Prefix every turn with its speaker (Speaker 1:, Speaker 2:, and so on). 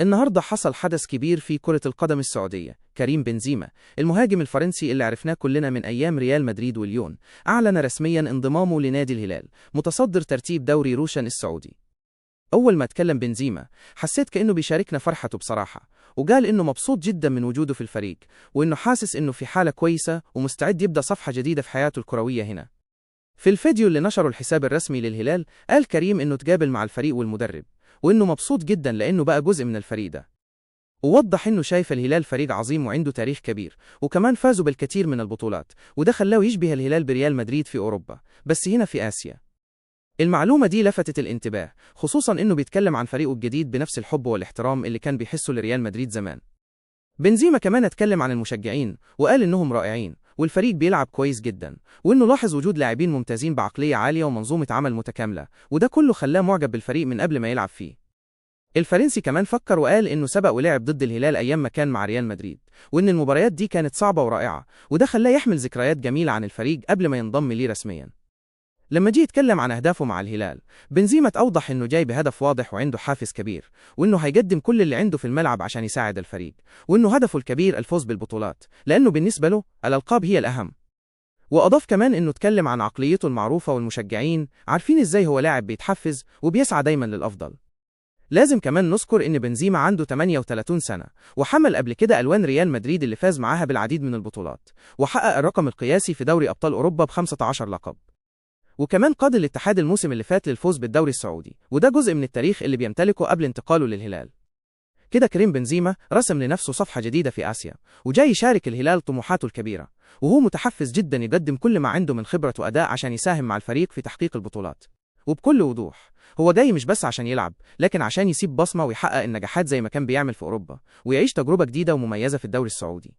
Speaker 1: النهاردة حصل حدث كبير في كرة القدم السعودية. كريم بنزيما المهاجم الفرنسي اللي عرفناه كلنا من أيام ريال مدريد والليون أعلن رسميا انضمامه لنادي الهلال متصدر ترتيب دوري روشن السعودي. أول ما اتكلم بنزيما حسيت كأنه بيشاركنا فرحته بصراحة، وقال إنه مبسوط جدا من وجوده في الفريق، وإنه حاسس إنه في حالة كويسة ومستعد يبدأ صفحة جديدة في حياته الكروية هنا. في الفيديو اللي نشره الحساب الرسمي للهلال قال كريم إنه تقابل مع الفريق والمدرب، وإنه مبسوط جدا لأنه بقى جزء من الفريق ده. ووضح إنه شايف الهلال فريق عظيم وعنده تاريخ كبير، وكمان فازوا بالكثير من البطولات، وده خلاه يشبه الهلال بريال مدريد في أوروبا بس هنا في آسيا. المعلومة دي لفتت الانتباه، خصوصا إنه بيتكلم عن فريقه الجديد بنفس الحب والاحترام اللي كان بيحسه لريال مدريد زمان. بنزيما كمان اتكلم عن المشجعين وقال إنهم رائعين والفريق بيلعب كويس جدا، وإنه لاحظ وجود لاعبين ممتازين بعقلية عالية ومنظومة عمل متكاملة، وده كله خلاه معجب بالفريق من قبل ما يلعب فيه. الفرنسي كمان فكر وقال إنه سبق ولعب ضد الهلال أيام ما كان مع ريال مدريد، وإن المباريات دي كانت صعبة ورائعة، وده خلاه يحمل ذكريات جميلة عن الفريق قبل ما ينضم ليه رسميا. لما جه يتكلم عن أهدافه مع الهلال، بنزيما أوضح إنه جاي بهدف واضح وعنده حافز كبير، وإنه هيقدم كل اللي عنده في الملعب عشان يساعد الفريق، وإنه هدفه الكبير الفوز بالبطولات، لأنه بالنسبة له الألقاب هي الأهم. وأضاف كمان إنه اتكلم عن عقليته المعروفة والمشجعين عارفين إزاي هو لاعب بيتحفز وبيسعى دايما للأفضل. لازم كمان نذكر إن بنزيما عنده 38 سنة، وحمل قبل كده ألوان ريال مدريد اللي فاز معاها بالعديد من البطولات، وحقق الرقم القياسي في دوري أبطال أوروبا ب15 لقب. وكمان قاد الاتحاد الموسم اللي فات للفوز بالدوري السعودي، وده جزء من التاريخ اللي بيمتلكه قبل انتقاله للهلال. كده كريم بنزيما رسم لنفسه صفحة جديدة في آسيا، وجاي يشارك الهلال طموحاته الكبيرة، وهو متحفز جدا يقدم كل ما عنده من خبرة وأداء عشان يساهم مع الفريق في تحقيق البطولات. وبكل وضوح هو جاي مش بس عشان يلعب، لكن عشان يسيب بصمة ويحقق النجاحات زي ما كان بيعمل في أوروبا، ويعيش تجربة جديدة ومميزة في الدوري السعودي.